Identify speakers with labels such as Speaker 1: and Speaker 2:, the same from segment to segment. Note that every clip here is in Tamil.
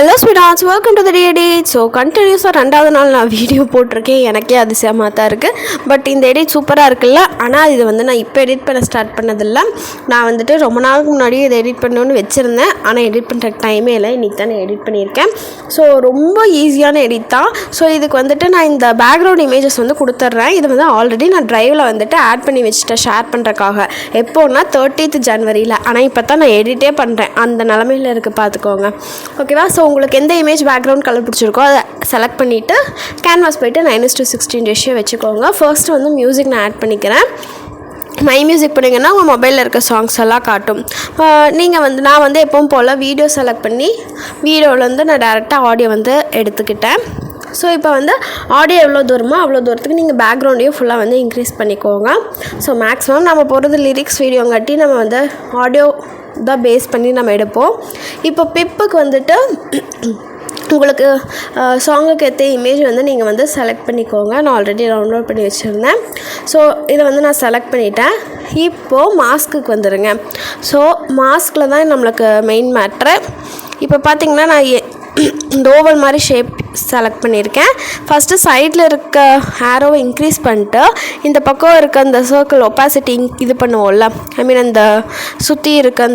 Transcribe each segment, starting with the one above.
Speaker 1: Hello sweethearts, welcome to the edit. So கண்டினியூஸாக 2வது நாள் நான் வீடியோ போட்டிருக்கேன். எனக்கே அதிசயமாக தான் இருக்குது. பட் இந்த எடிட் சூப்பராக இருக்குல்ல. ஆனால் இது வந்து நான் இப்போ எடிட் பண்ண ஸ்டார்ட் பண்ணதில்லை. நான் வந்துட்டு ரொம்ப நாளுக்கு முன்னாடியே இதை எடிட் பண்ணணுன்னு வச்சுருந்தேன். ஆனால் எடிட் பண்ணுறதுக்கு டைமே இல்லை. இன்றைக்கி தான் நான் எடிட் பண்ணியிருக்கேன். ஸோ ரொம்ப ஈஸியான எடிட் தான். ஸோ இதுக்கு வந்துட்டு நான் இந்த பேக்ரவுண்ட் இமேஜஸ் வந்து கொடுத்துட்றேன். இது வந்து ஆல்ரெடி நான் ட்ரைவில் வந்துட்டு ஆட் பண்ணி வச்சுட்டேன் ஷேர் பண்ணுறக்காக. எப்போன்னா 30th ஜனவரியில். ஆனால் இப்போ தான் நான் எடிட்டே பண்ணுறேன். அந்த நிலமையில் இருக்குது, பார்த்துக்கோங்க. ஓகேவா? ஸோ உங்களுக்கு எந்த இமேஜ் பேக்ரவுண்ட் கலர் பிடிச்சிருக்கோ அதை செலக்ட் பண்ணிவிட்டு கேன்வாஸ் போய்ட்டு 9:16 ரேஷியோ வச்சுக்கோங்க. ஃபர்ஸ்ட்டு வந்து மியூசிக் நான் ஆட் பண்ணிக்கிறேன். மை மியூசிக் பண்ணிங்கன்னா உங்கள் மொபைலில் இருக்க சாங்ஸ் எல்லாம் காட்டும். நான் வந்து எப்பவும் போல் வீடியோ செலக்ட் பண்ணி வீடியோவிலேருந்து நான் டேரெக்டாக ஆடியோ வந்து எடுத்துக்கிட்டேன். ஸோ இப்போ வந்து ஆடியோ எவ்வளோ தூரமோ அவ்வளோ தூரத்துக்கு நீங்கள் பேக்ரவுண்டையும் ஃபுல்லாக வந்து இன்க்ரீஸ் பண்ணிக்கோங்க. ஸோ மேக்ஸிமம் நம்ம போடுறது லிரிக்ஸ் வீடியோங்காட்டி நம்ம வந்து ஆடியோ தான் பேஸ் பண்ணி நம்ம எடுப்போம். இப்போ பிப்புக்கு வந்துட்டு உங்களுக்கு சாங்குக்கு ஏற்ற இமேஜ் வந்து நீங்கள் வந்து செலக்ட் பண்ணிக்கோங்க. நான் ஆல்ரெடி டவுன்லோட் பண்ணி வச்சுருந்தேன். ஸோ இதை வந்து நான் செலக்ட் பண்ணிட்டேன். இப்போது மாஸ்க்குக்கு வந்துடுங்க. ஸோ மாஸ்கில் தான் நம்மளுக்கு மெயின் மேட்ரு. இப்போ பார்த்திங்கன்னா நான் இந்த ஓவல் மாதிரி ஷேப் செலக்ட் பண்ணியிருக்கேன். ஃபஸ்ட்டு சைடில் இருக்க ஹேரோவை இன்க்ரீஸ் பண்ணிட்டு இந்த பக்கம் இருக்க அந்த சர்க்கிள் ஒப்பாசிட்டி இது பண்ணுவோம்ல, அந்த சுற்றி இருக்க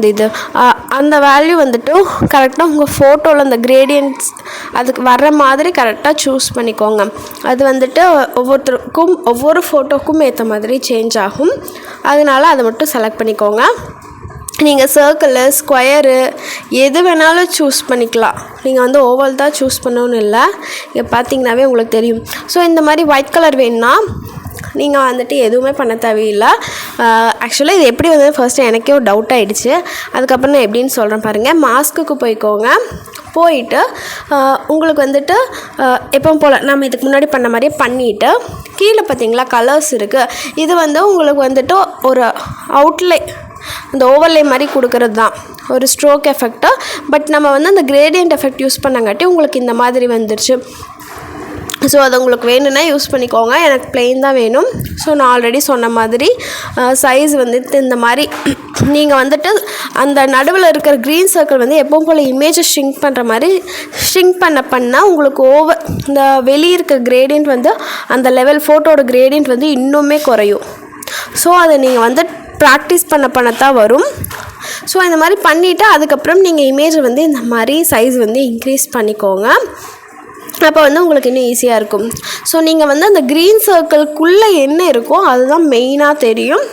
Speaker 1: அந்த வேல்யூ வந்துட்டு கரெக்டாக உங்கள் ஃபோட்டோவில் அந்த கிரேடியன்ட்ஸ் அதுக்கு வர்ற மாதிரி கரெக்டாக சூஸ் பண்ணிக்கோங்க. அது வந்துட்டு ஒவ்வொருத்தருக்கும் ஒவ்வொரு ஃபோட்டோக்கும் ஏற்ற மாதிரி சேஞ்ச் ஆகும். அதனால் அதை மட்டும் செலக்ட் பண்ணிக்கோங்க. நீங்கள் சர்க்கிளு, ஸ்கொயரு எது வேணாலும் சூஸ் பண்ணிக்கலாம். நீங்கள் வந்து ஓவல் தான் சூஸ் பண்ணணும்னு இல்லை. இங்கே பார்த்தீங்கன்னாவே உங்களுக்கு தெரியும். ஸோ இந்த மாதிரி ஒயிட் கலர் வேணும்னா நீங்கள் வந்துட்டு எதுவுமே பண்ண தேவையில்லை. ஆக்சுவலாக இது எப்படி வந்து ஃபர்ஸ்ட்டு எனக்கே ஒரு டவுட் ஆகிடுச்சு. அதுக்கப்புறம் நான் எப்படின்னு சொல்கிறேன் பாருங்கள். மாஸ்க்குக்கு போய்க்கோங்க. போயிட்டு உங்களுக்கு வந்துட்டு எப்பவும் போல் நம்ம இதுக்கு முன்னாடி பண்ண மாதிரியே பண்ணிவிட்டு கீழே பார்த்தீங்களா கலர்ஸ் இருக்குது. இது வந்து உங்களுக்கு வந்துட்டு ஒரு அவுட்லைன், அந்த ஓவர்லே மாதிரி கொடுக்கறது தான் ஒரு ஸ்ட்ரோக் எஃபெக்ட்டு. பட் நம்ம வந்து அந்த கிரேடியன்ட் எஃபெக்ட் யூஸ் பண்ணங்காட்டி உங்களுக்கு இந்த மாதிரி வந்துருச்சு. ஸோ அது உங்களுக்கு வேணும்னா யூஸ் பண்ணிக்கோங்க. எனக்கு ப்ளெயின் தான் வேணும். ஸோ நான் ஆல்ரெடி சொன்ன மாதிரி சைஸ் வந்துட்டு இந்த மாதிரி நீங்கள் வந்துட்டு அந்த நடுவில் இருக்கிற க்ரீன் சர்க்கிள் வந்து எப்பவும் போல் இமேஜை ஷ்ரிங்க் பண்ணுற மாதிரி ஷ்ரிங்க் பண்ணால் உங்களுக்கு இந்த வெளியே இருக்கிற கிரேடியன்ட் வந்து அந்த லெவல் ஃபோட்டோட கிரேடியன்ட் வந்து இன்னுமே குறையும். ஸோ அதை நீங்கள் வந்து ப்ராக்டிஸ் பண்ணத்தான் வரும். ஸோ இந்த மாதிரி பண்ணிவிட்டு அதுக்கப்புறம் நீங்கள் இமேஜை வந்து இந்த மாதிரி சைஸ் வந்து இன்க்ரீஸ் பண்ணிக்கோங்க. அப்போ வந்து உங்களுக்கு இன்னும் ஈஸியாக இருக்கும். ஸோ நீங்கள் வந்து அந்த க்ரீன் சர்க்கிள்குள்ளே என்ன இருக்கோ அதுதான் மெயினாக தெரியும்.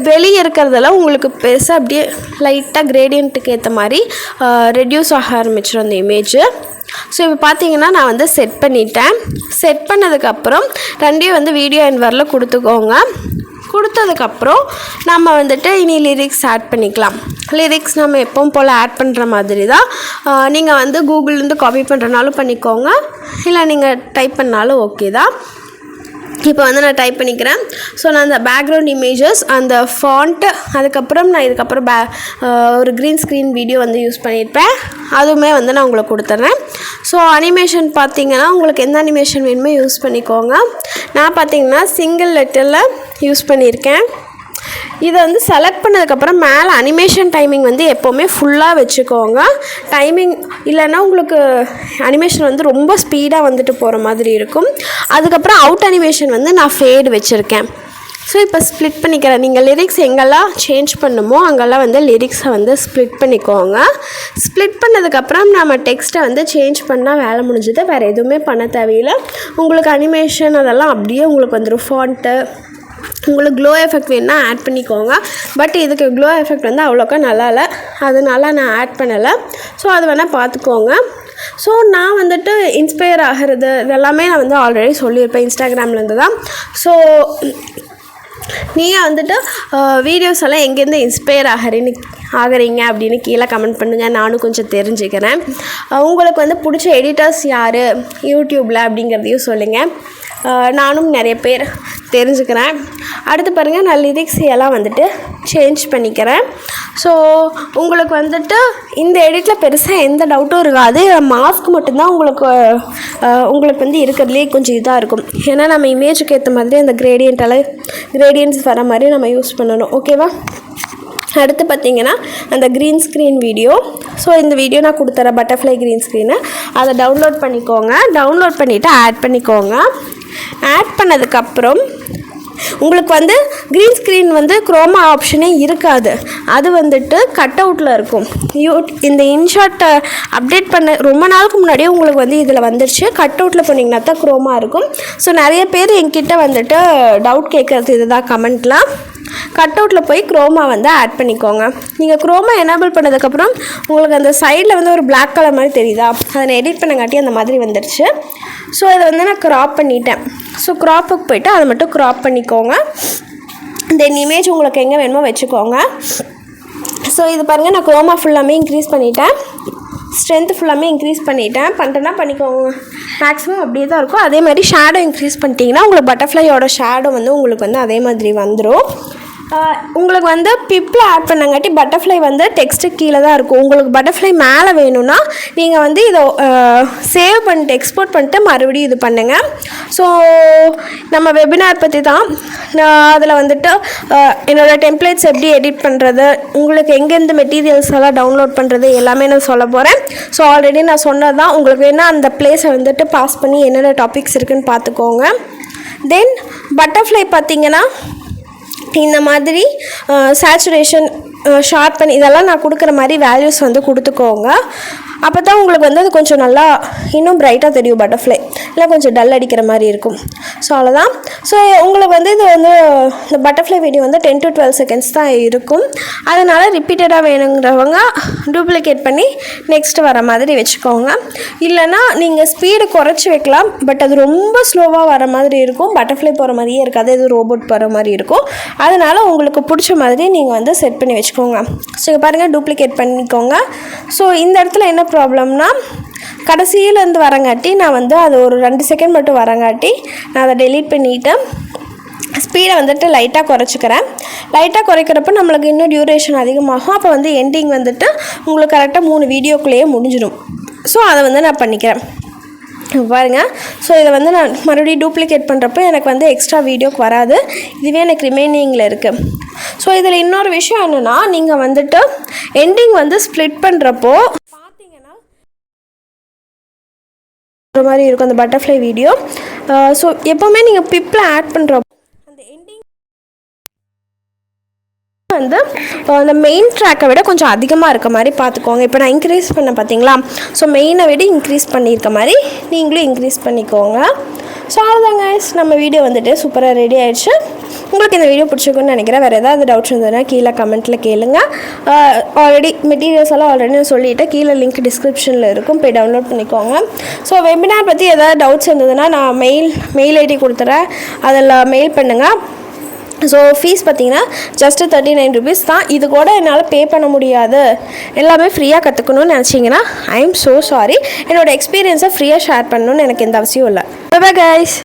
Speaker 1: வெளியே இருக்கிறதெல்லாம் உங்களுக்கு பெருசாக அப்படியே லைட்டாக கிரேடியன்ட்டுக்கு ஏற்ற மாதிரி ரெடியூஸ் ஆக ஆரம்பிச்சிடும் அந்த இமேஜு. ஸோ இப்போ பார்த்தீங்கன்னா நான் வந்து செட் பண்ணிட்டேன். செட் பண்ணதுக்கப்புறம் ரெண்டையும் வந்து வீடியோ எண்ட் வரல கொடுத்துக்கோங்க. கொடுத்ததுக்கப்புறம் நம்ம வந்துட்டு இனி லிரிக்ஸ் ஆட் பண்ணிக்கலாம். லிரிக்ஸ் நம்ம எப்பவும் போல் ஆட் பண்ணுற மாதிரி தான். நீங்கள் வந்து கூகுள்லேருந்து காப்பி பண்ணுறனாலும் பண்ணிக்கோங்க, இல்லை நீங்கள் டைப் பண்ணாலும் ஓகே தான். இப்போ வந்து நான் டைப் பண்ணிக்கிறேன். ஸோ நான் அந்த பேக்ரவுண்ட் இமேஜஸ், அந்த ஃபாண்ட்டு, அதுக்கப்புறம் நான் இதுக்கப்புறம் ஒரு க்ரீன் ஸ்க்ரீன் வீடியோ வந்து யூஸ் பண்ணியிருப்பேன். அதுவுமே வந்து நான் உங்களுக்கு கொடுத்துட்றேன். ஸோ அனிமேஷன் பார்த்திங்கன்னா உங்களுக்கு எந்த அனிமேஷன் வேணுமோ யூஸ் பண்ணிக்கோங்க. நான் பார்த்திங்கன்னா சிங்கிள் லெட்டரில் யூஸ் பண்ணியிருக்கேன். இதை வந்து செலக்ட் பண்ணதுக்கப்புறம் மேலே அனிமேஷன் டைமிங் வந்து எப்போவுமே ஃபுல்லாக வச்சுக்கோங்க. டைமிங் இல்லைன்னா உங்களுக்கு அனிமேஷன் வந்து ரொம்ப ஸ்பீடாக வந்துட்டு போகிற மாதிரி இருக்கும். அதுக்கப்புறம் அவுட் அனிமேஷன் வந்து நான் ஃபேடு வச்சுருக்கேன். ஸோ இப்போ ஸ்ப்ளிட் பண்ணிக்கிறேன். நீங்கள் லிரிக்ஸ் எங்கெல்லாம் சேஞ்ச் பண்ணுமோ அங்கெல்லாம் வந்து லிரிக்ஸை வந்து ஸ்ப்ளிட் பண்ணிக்கோங்க. ஸ்ப்ளிட் பண்ணதுக்கப்புறம் நம்ம டெக்ஸ்ட்டை வந்து சேஞ்ச் பண்ணால் வேலை முடிஞ்சது. வேறு எதுவுமே பண்ண தேவையில்லை. உங்களுக்கு அனிமேஷன் அதெல்லாம் அப்படியே உங்களுக்கு வந்துடும். ஃபாண்ட்டு, உங்களுக்கு க்ளோ எஃபெக்ட் வேணுன்னா ஆட் பண்ணிக்கோங்க. பட் இதுக்கு க்ளோ எஃபெக்ட் வந்து அவ்வளோக்கா நல்லா இல்லை, அதனால நான் ஆட் பண்ணலை. ஸோ அது வேணால் பார்த்துக்கோங்க. ஸோ நான் வந்துட்டு இன்ஸ்பயர் ஆகிறது இதெல்லாமே நான் வந்து ஆல்ரெடி சொல்லியிருப்பேன் இன்ஸ்டாகிராம்லேருந்து தான். ஸோ நீங்கள் வந்துட்டு வீடியோஸ் எல்லாம் எங்கேருந்து இன்ஸ்பயர் ஆகிறீங்க அப்படின்னு கீழே கமெண்ட் பண்ணுங்கள். நானும் கொஞ்சம் தெரிஞ்சுக்கிறேன். உங்களுக்கு வந்து பிடிச்ச எடிட்டர்ஸ் யார் யூடியூப்பில் அப்படிங்கிறதையும் சொல்லுங்கள். நானும் நிறைய பேர் தெரிஞ்சுக்கிறேன். அடுத்து பாருங்கள், நான் லிரிக்ஸ் எல்லாம் வந்துட்டு சேஞ்ச் பண்ணிக்கிறேன். ஸோ உங்களுக்கு வந்துட்டு இந்த எடிட்டில் பெருசாக எந்த டவுட்டும் இருக்காது. மாஸ்க் மட்டும்தான் உங்களுக்கு வந்து இருக்கிறதுலே கொஞ்சம் இதாக இருக்கும். ஏன்னா நம்ம இமேஜுக்கு ஏற்ற மாதிரி அந்த கிரேடியன்ஸ் வர மாதிரி நம்ம யூஸ் பண்ணணும். ஓகேவா? அடுத்து பார்த்திங்கன்னா அந்த க்ரீன் ஸ்க்ரீன் வீடியோ. ஸோ இந்த வீடியோ நான் கொடுத்துறேன், பட்டர்ஃப்ளை க்ரீன் ஸ்க்ரீனு. அதை டவுன்லோட் பண்ணிக்கோங்க. டவுன்லோட் பண்ணிவிட்டு ஆட் பண்ணிக்கோங்க. ஆட் பண்ணதுக்கப்புறம் உங்களுக்கு வந்து க்ரீன் ஸ்க்ரீன் வந்து குரோமா ஆப்ஷனே இருக்காது. அது வந்துட்டு கட் அவுட்டில் இருக்கும். இந்த இன்ஷாட்டை அப்டேட் பண்ண ரொம்ப நாளுக்கு முன்னாடியே உங்களுக்கு வந்து இதில் வந்துடுச்சு. கட் அவுட்டில் போனீங்கன்னா தான் குரோமா இருக்கும். ஸோ நிறைய பேர் என்கிட்ட வந்துட்டு டவுட் கேட்குறது இதுதான் கமெண்ட்லாம். கட் அவுட்டில் போய் குரோமா வந்து ஆட் பண்ணிக்கோங்க. நீங்கள் குரோமா எனேபிள் பண்ணதுக்கப்புறம் உங்களுக்கு அந்த சைடில் வந்து ஒரு பிளாக் கலர் மாதிரி தெரியுதா, அதை எடிட் பண்ணங்காட்டி அந்த மாதிரி வந்துடுச்சு. ஸோ அதை வந்து நான் க்ராப் பண்ணிட்டேன். ஸோ க்ராப்புக்கு போய்ட்டு அதை மட்டும் க்ராப் பண்ணிக்கோங்க. தென் இமேஜ் உங்களுக்கு எங்கே வேணுமோ வச்சுக்கோங்க. ஸோ இது பாருங்கள், நான் குரோமா ஃபுல்லாமே இன்க்ரீஸ் பண்ணிட்டேன், ஸ்ட்ரென்த் ஃபுல்லாமே இன்க்ரீஸ் பண்ணிட்டேன்னா பண்ணிக்கோங்க. மேக்ஸிமம் அப்படியே தான் இருக்கும். அதே மாதிரி ஷேடோ இன்க்ரீஸ் பண்ணிட்டீங்கன்னா உங்களுக்கு பட்டர்ஃப்ளையோட ஷேடோ வந்து உங்களுக்கு வந்து அதே மாதிரி வந்துடும். உங்களுக்கு வந்து பிப்பில் ஆட் பண்ணங்காட்டி பட்டர்ஃப்ளை வந்து டெக்ஸ்ட்டு கீழே தான் இருக்கும். உங்களுக்கு பட்டர்ஃப்ளை மேலே வேணும்னா நீங்கள் வந்து இதை சேவ் பண்ணிட்டு எக்ஸ்போர்ட் பண்ணிட்டு மறுபடியும் இது பண்ணுங்கள். ஸோ நம்ம வெபினார் பற்றி தான் நான் அதில் வந்துட்டு என்னோடய டெம்ப்ளேட்ஸ் எப்படி எடிட் பண்ணுறது, உங்களுக்கு எங்கேருந்து மெட்டீரியல்ஸ் எல்லாம் டவுன்லோட் பண்ணுறது எல்லாமே நான் சொல்ல போகிறேன். ஸோ ஆல்ரெடி நான் சொன்னது தான். உங்களுக்கு வேணால் அந்த பிளேஸை வந்துட்டு பாஸ் பண்ணி என்னென்ன டாபிக்ஸ் இருக்குதுன்னு பார்த்துக்கோங்க. தென் பட்டர்ஃப்ளை பார்த்திங்கன்னா இந்த மாதிரி சேச்சுரேஷன் ஷார்ப்பன் இதெல்லாம் நான் கொடுக்குற மாதிரி வேல்யூஸ் வந்து கொடுத்துக்கோங்க. அப்போ தான் உங்களுக்கு வந்து அது கொஞ்சம் நல்லா இன்னும் பிரைட்டாக தெரியும். பட்டர்ஃப்ளை இல்லை கொஞ்சம் டல் அடிக்கிற மாதிரி இருக்கும். ஸோ அவ்வளோதான். ஸோ உங்களுக்கு வந்து இது வந்து இந்த பட்டர்ஃப்ளை வீடியோ வந்து 10 to 12 seconds தான் இருக்கும். அதனால் ரிப்பீட்டடாக வேணுங்கிறவங்க டூப்ளிகேட் பண்ணி நெக்ஸ்ட்டு வர மாதிரி வச்சுக்கோங்க. இல்லைனா நீங்கள் ஸ்பீடு குறைச்சி வைக்கலாம். பட் அது ரொம்ப ஸ்லோவாக வர மாதிரி இருக்கும். பட்டர்ஃப்ளை போகிற மாதிரியே இருக்காது, இது ரோபோட் போகிற மாதிரி இருக்கும். அதனால் உங்களுக்கு பிடிச்ச மாதிரி நீங்கள் வந்து செட் பண்ணி வச்சுக்கோங்க. ஸோ பாருங்கள், டூப்ளிகேட் பண்ணிக்கோங்க. ஸோ இந்த இடத்துல என்ன ப்ராப்ளம்னா, கடைசியிலேருந்து வரங்காட்டி நான் வந்து அது ஒரு 2 செகண்ட் மட்டும் வரங்காட்டி நான் அதை டெலீட் பண்ணிவிட்டு ஸ்பீடை வந்துட்டு லைட்டாக குறைச்சிக்கிறேன். லைட்டாக குறைக்கிறப்ப நம்மளுக்கு இன்னும் டியூரேஷன் அதிகமாகும். அப்போ வந்து எண்டிங் வந்துட்டு உங்களுக்கு கரெக்டாக 3 வீடியோக்குள்ளேயே முடிஞ்சிடும். ஸோ அதை வந்து நான் பண்ணிக்கிறேன் பாருங்கள். ஸோ இதை வந்து நான் மறுபடியும் டூப்ளிகேட் பண்ணுறப்போ எனக்கு வந்து எக்ஸ்ட்ரா வீடியோக்கு வராது. இதுவே எனக்கு ரிமைனிங்கில் இருக்குது. ஸோ இதில் இன்னொரு விஷயம் என்னென்னா, நீங்கள் வந்துட்டு எண்டிங் வந்து ஸ்ப்ளிட் பண்ணுறப்போ பார்த்தீங்கன்னா ஒரு மாதிரி இருக்கும் அந்த பட்டர்ஃப்ளை வீடியோ. ஸோ எப்போவுமே நீங்கள் பிப்பில் ஆட் பண்ணுறப்போ அந்த எண்டிங் வந்து அந்த மெயின் ட்ராக்கை விட கொஞ்சம் அதிகமாக இருக்க மாதிரி பார்த்துக்கோங்க. இப்போ நான் இன்க்ரீஸ் பண்ண பார்த்தீங்களா, ஸோ மெயினை விட இன்க்ரீஸ் பண்ணியிருக்க மாதிரி நீங்களும் இன்க்ரீஸ் பண்ணிக்கோங்க. ஸோ அவ்வளோதாங்க, நம்ம வீடியோ வந்துட்டு சூப்பராக ரெடி ஆகிடுச்சு. உங்களுக்கு இந்த வீடியோ பிடிச்சிருக்குன்னு நினைக்கிறேன். வேறு ஏதாவது டவுட்ஸ் இருந்ததுன்னா கீழே கமெண்ட்டில் கேளுங்க. ஆல்ரெடி மெட்டீரியல்ஸ் எல்லாம் ஆல்ரெடி நான் சொல்லிவிட்டேன். கீழே லிங்க் டிஸ்கிரிப்ஷனில் இருக்கும், போய் டவுன்லோட் பண்ணிக்கோங்க. ஸோ வெபினார் பற்றி ஏதாவது டவுட்ஸ் இருந்ததுன்னா நான் மெயில் ஐடி கொடுத்துறேன், அதில் மெயில் பண்ணுங்கள். ஸோ ஃபீஸ் பார்த்திங்கன்னா ஜஸ்ட்டு 39 rupees தான். இது கூட என்னால் பே பண்ண முடியாது, எல்லாமே ஃப்ரீயாக கற்றுக்கணும்னு நினச்சிங்கன்னா ஐ எம் ஸோ சாரி. என்னோடய எக்ஸ்பீரியன்ஸை ஃப்ரீயாக ஷேர் பண்ணணுன்னு எனக்கு எந்த அவசியம் இல்லை. Bye bye guys.